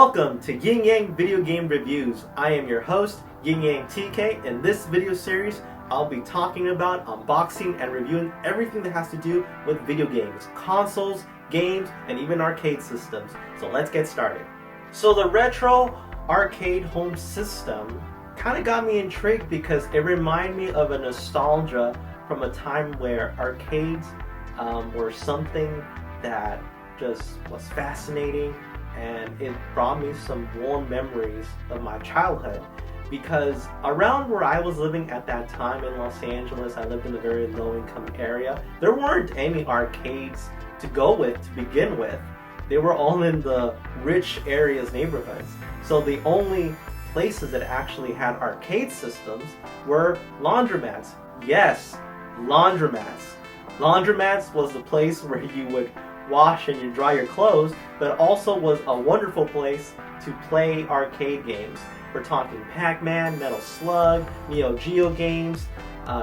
Welcome to Yin Yang Video Game Reviews. I am your host, YinYangTK. In this video series, I'll be talking about unboxing and reviewing everything that has to do with video games, consoles, games, and even arcade systems. So let's get started. So the retro arcade home system kind of got me intrigued because it reminded me of a nostalgia from a time where arcades were something that just was fascinating, and it brought me some warm memories of my childhood. Because around where I was living at that time in Los Angeles, I lived in a very low-income area. There weren't any arcades to go with to begin with. They were all in the rich areas, neighborhoods. So the only places that actually had arcade systems were laundromats. Yes, laundromats. Laundromats was the place where you would wash and you dry your clothes, but also was a wonderful place to play arcade games. We're talking Pac-Man, Metal Slug, Neo Geo games,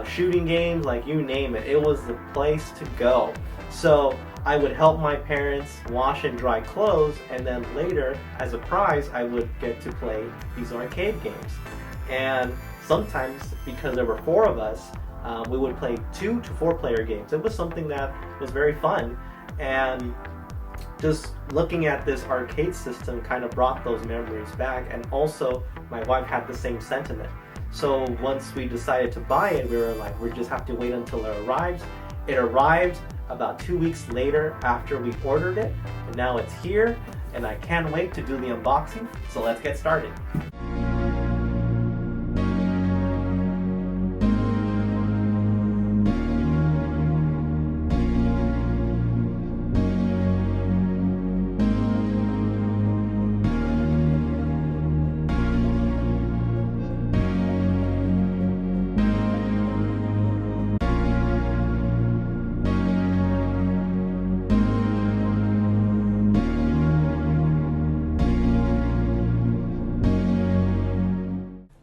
shooting games, like you name it. It was the place to go. So I would help my parents wash and dry clothes, and then later, as a prize, I would get to play these arcade games. And sometimes, because there were four of us, we would play 2 to 4 player games. It was something that was very fun, and just looking at this arcade system kind of brought those memories back. And also my wife had the same sentiment. So once we decided to buy it, we were like, we just have to wait until it arrives. It arrived about 2 weeks later after we ordered it, and now it's here, and I can't wait to do the unboxing. So let's get started.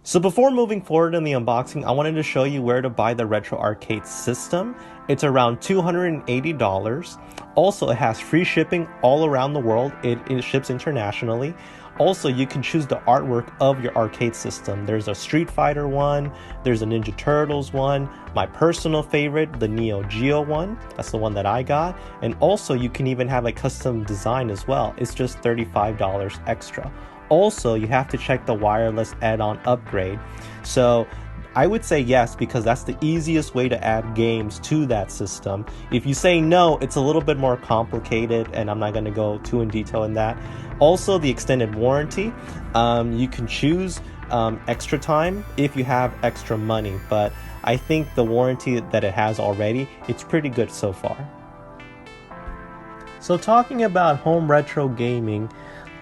So before moving forward in the unboxing, I wanted to show you where to buy the retro arcade system. It's around $280. Also, it has free shipping all around the world. It ships internationally. Also, you can choose the artwork of your arcade system. There's a Street Fighter one, there's a Ninja Turtles one, my personal favorite, the Neo Geo one. That's the one that I got. And also, you can even have a custom design as well. It's just $35 extra. Also, you have to check the wireless add-on upgrade. So I would say yes, because that's the easiest way to add games to that system. If you say no, it's a little bit more complicated, and I'm not going to go too in detail in that. Also, the extended warranty, you can choose extra time if you have extra money, but I think the warranty that it has already, it's pretty good so far. So talking about home retro gaming,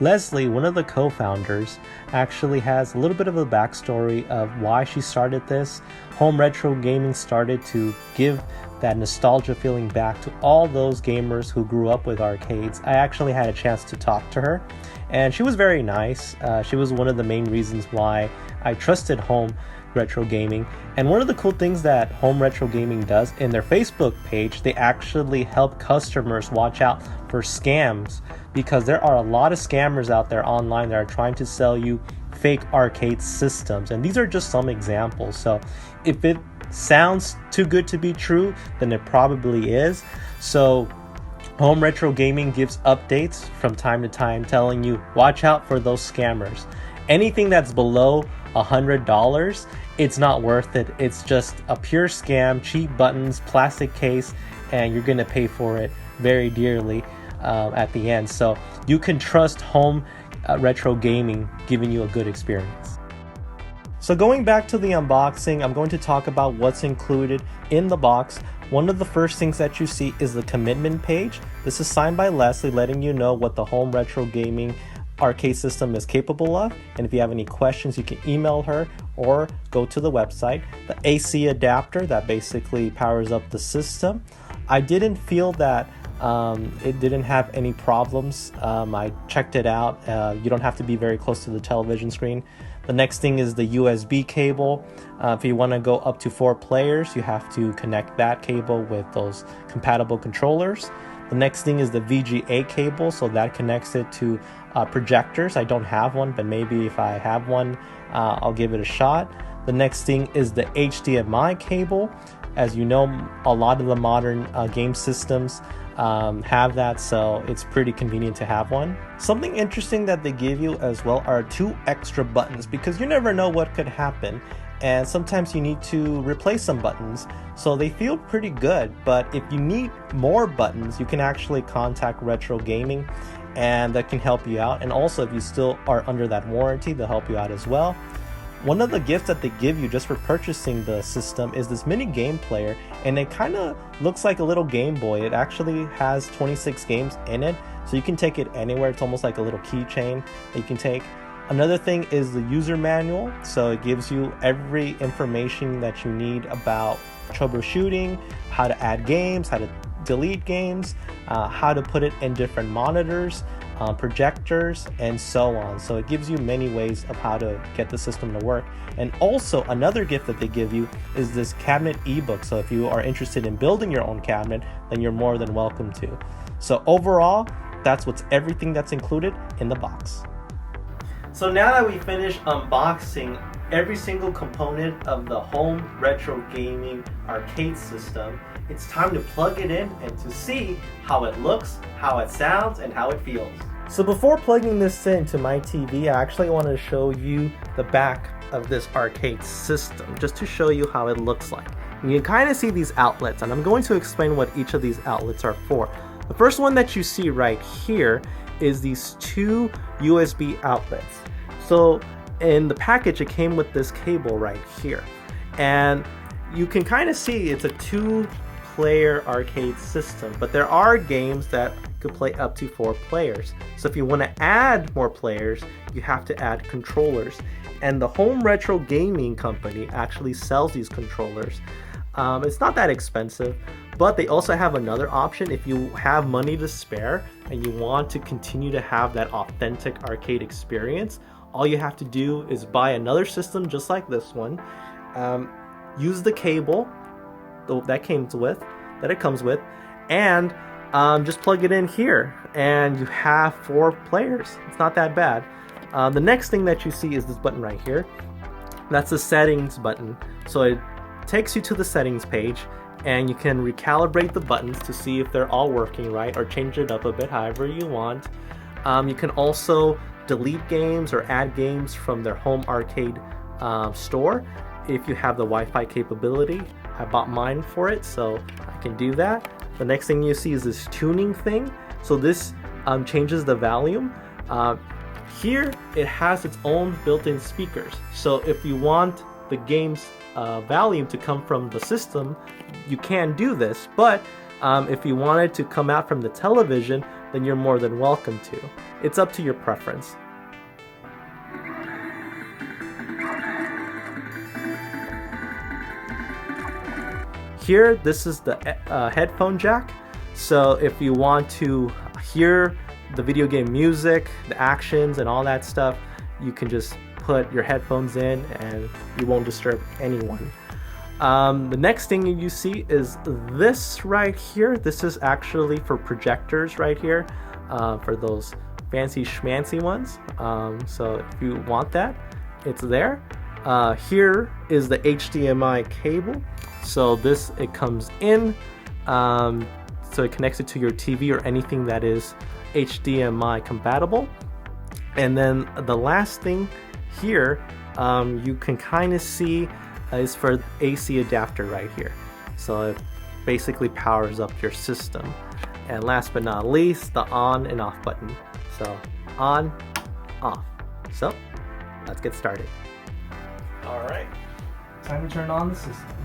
Leslie, one of the co-founders, actually has a little bit of a backstory of why she started this. Home retro gaming started to give that nostalgia feeling back to all those gamers who grew up with arcades. I actually had a chance to talk to her, and she was very nice. She was one of the main reasons why I trusted home retro gaming. And one of the cool things that home retro gaming does, in their Facebook page, they actually help customers watch out for scams, because there are a lot of scammers out there online that are trying to sell you fake arcade systems, and these are just some examples. So if it sounds too good to be true, then it probably is. So home retro gaming gives updates from time to time telling you watch out for those scammers. Anything that's below $100, it's not worth it. It's just a pure scam, cheap buttons, plastic case, and you're gonna pay for it very dearly at the end. So you can trust home retro gaming giving you a good experience. So going back to the unboxing, I'm going to talk about what's included in the box. One of the first things that you see is the commitment page. This is signed by Leslie, letting you know what the home retro gaming arcade system is capable of, and if you have any questions, you can email her or go to the website. The AC adapter that basically powers up the system. I didn't feel that it didn't have any problems. I checked it out. You don't have to be very close to the television screen. The next thing is the USB cable. If you want to go up to 4 players, you have to connect that cable with those compatible controllers. The The next thing is the VGA cable, so that connects it to projectors. I don't have one, but maybe if I have one, I'll give it a shot. The next thing is the HDMI cable. As you know, a lot of the modern game systems have that, so it's pretty convenient to have one. Something interesting that they give you as well are 2 extra buttons, because you never know what could happen, and sometimes you need to replace some buttons, so they feel pretty good. But if you need more buttons, you can actually contact Retro Gaming, and that can help you out. And also, if you still are under that warranty, they'll help you out as well. One of the gifts that they give you just for purchasing the system is this mini game player, and it kind of looks like a little Game Boy. It actually has 26 games in it, so you can take it anywhere. It's almost like a little keychain that you can take. Another thing is the user manual, so it gives you every information that you need about troubleshooting, how to add games, how to delete games, how to put it in different monitors, projectors, and so on. So it gives you many ways of how to get the system to work. And also another gift that they give you is this cabinet ebook. So if you are interested in building your own cabinet, then you're more than welcome to. So overall, that's everything that's included in the box. So now that we finished unboxing every single component of the home retro gaming arcade system, it's time to plug it in and to see how it looks, how it sounds, and how it feels. So before plugging this into my TV, I actually want to show you the back of this arcade system, just to show you how it looks like. And you can kind of see these outlets, and I'm going to explain what each of these outlets are for. The first one that you see right here is these 2 USB outlets. So in the package, it came with this cable right here, and you can kind of see it's a 2-player arcade system, but there are games that could play up to 4 players. So if you want to add more players, you have to add controllers, and the Home Retro Gaming Company actually sells these controllers. It's not that expensive, but they also have another option. If you have money to spare and you want to continue to have that authentic arcade experience, all you have to do is buy another system just like this one, use the cable that it comes with, and just plug it in here, and you have 4 players. It's not that bad. The next thing that you see is this button right here. That's the settings button. So it takes you to the settings page, and you can recalibrate the buttons to see if they're all working right, or change it up a bit however you want. You can also delete games or add games from their home arcade store if you have the Wi-Fi capability. I bought mine for it, so I can do that. The next thing you see is this tuning thing. So this changes the volume. Here it has its own built-in speakers. So if you want the game's volume to come from the system, you can do this. But if you want it to come out from the television, then you're more than welcome to. It's up to your preference. Here, this is the headphone jack. So if you want to hear the video game music, the actions, and all that stuff, you can just put your headphones in and you won't disturb anyone. The next thing you see is this right here. This is actually for projectors right here, for those fancy schmancy ones. So if you want that, it's there. Here is the HDMI cable. So it comes in, so it connects it to your TV or anything that is HDMI compatible. And then the last thing here, you can kind of see is for AC adapter right here. So it basically powers up your system. And last but not least, the on and off button. So on, off. So let's get started. All right, time to turn on the system.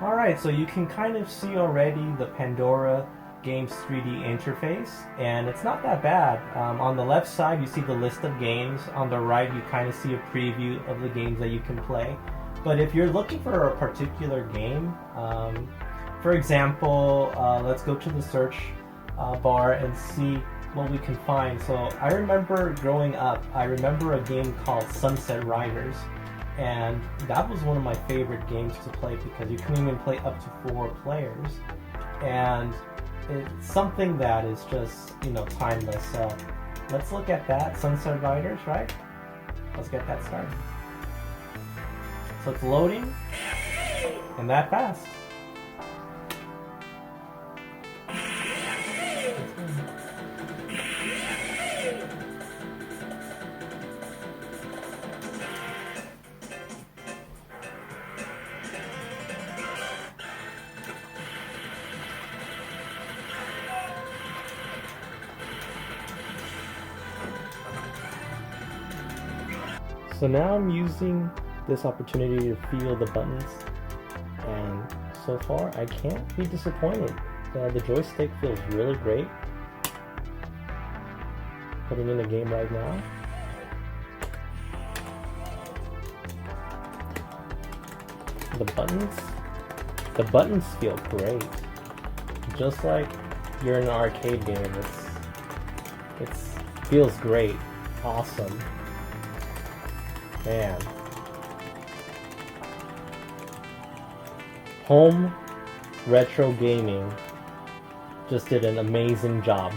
Alright, so you can kind of see already the Pandora Games 3D interface, and it's not that bad. On the left side you see the list of games. On the right you kind of see a preview of the games that you can play. But if you're looking for a particular game, for example, let's go to the search bar and see what we can find. So I remember growing up, I remember a game called Sunset Riders, and that was one of my favorite games to play because you can even play up to 4 players, and it's something that is just, you know, timeless. So let's look at that, Sunset Riders, right? Let's get that started. So it's loading, and that fast. So now I'm using this opportunity to feel the buttons, and so far I can't be disappointed. The joystick feels really great. Putting in the game right now. The buttons feel great. Just like you're in an arcade game. It feels great. Awesome. Man. Home Retro Gaming just did an amazing job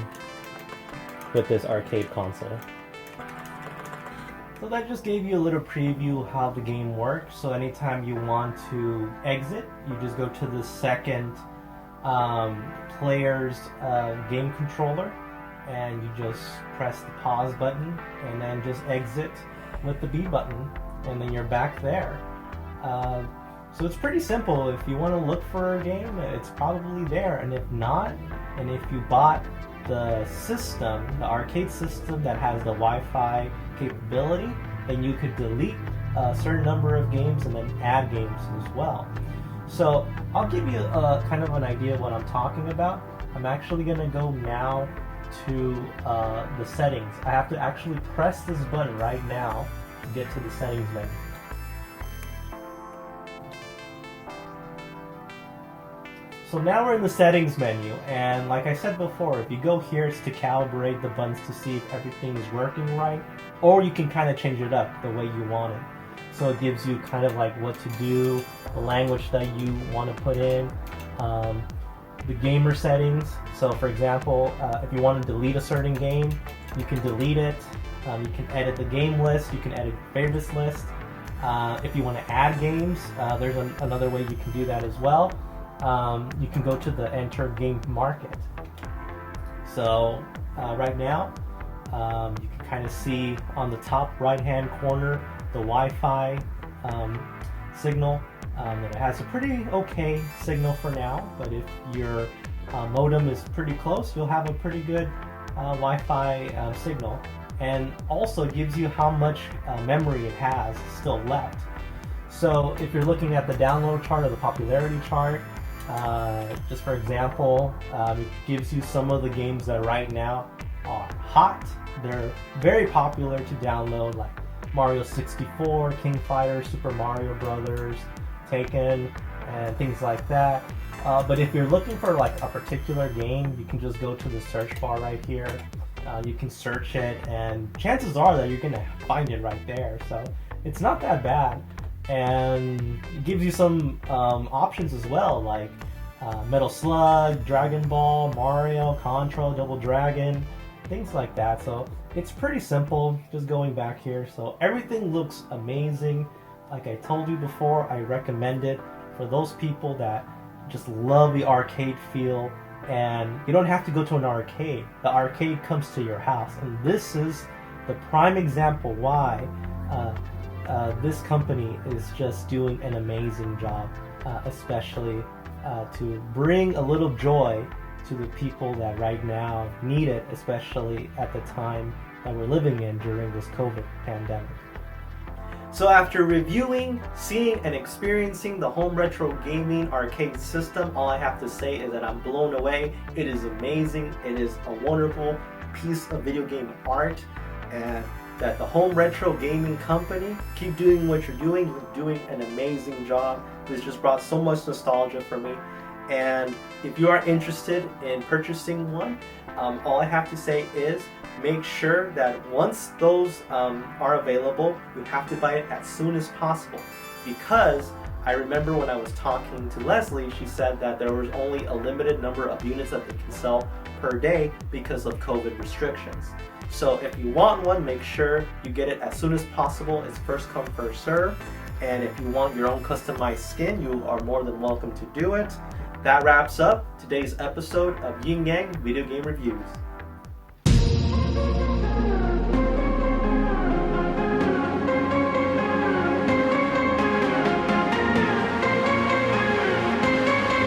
with this arcade console. So that just gave you a little preview how the game works. So anytime you want to exit, you just go to the second player's game controller, and you just press the pause button and then just exit with the B button, and then you're back there. So it's pretty simple. If you want to look for a game, it's probably there, and if not, and if you bought the system, the arcade system that has the Wi-Fi capability, then you could delete a certain number of games and then add games as well. So I'll give you a kind of an idea of what I'm talking about. I'm actually going to go now to the settings. I have to actually press this button right now to get to the settings menu. So now we're in the settings menu, and like I said before, if you go here, it's to calibrate the buttons to see if everything is working right, or you can kind of change it up the way you want it. So it gives you kind of like what to do, the language that you want to put in, the gamer settings. So for example, if you want to delete a certain game, you can delete it. You can edit the game list, you can edit favorites list. If you want to add games, there's another way you can do that as well. You can go to the enter game market. So right now, you can kind of see on the top right hand corner the Wi-Fi signal. That it has a pretty okay signal for now, but if your modem is pretty close, you'll have a pretty good Wi-Fi signal, and also gives you how much memory it has still left. So if you're looking at the download chart or the popularity chart, just for example, it gives you some of the games that right now are hot. They're very popular to download, like Mario 64, King Fighter, Super Mario Brothers, Taken, and things like that. But if you're looking for like a particular game, you can just go to the search bar right here. You can search it, and chances are that you're gonna find it right there. So it's not that bad, and it gives you some options as well, like Metal Slug, Dragon Ball, Mario, Contra, Double Dragon, things like that. So it's pretty simple, just going back here. So everything looks amazing. Like I told you before, I recommend it for those people that just love the arcade feel, and you don't have to go to an arcade. The arcade comes to your house, and this is the prime example why this company is just doing an amazing job, especially to bring a little joy to the people that right now need it, especially at the time that we're living in during this COVID pandemic. So after reviewing, seeing, and experiencing the home retro gaming arcade system, all I have to say is that I'm blown away. It is amazing. It is a wonderful piece of video game art, and that the Home Retro Gaming Company, keep doing what you're doing. You're doing an amazing job. This just brought so much nostalgia for me. And if you are interested in purchasing one, all I have to say is make sure that once those are available, you have to buy it as soon as possible. Because I remember when I was talking to Leslie, she said that there was only a limited number of units that they can sell per day because of COVID restrictions. So if you want one, make sure you get it as soon as possible. It's first come, first serve. And if you want your own customized skin, you are more than welcome to do it. That wraps up today's episode of Yin Yang Video Game Reviews.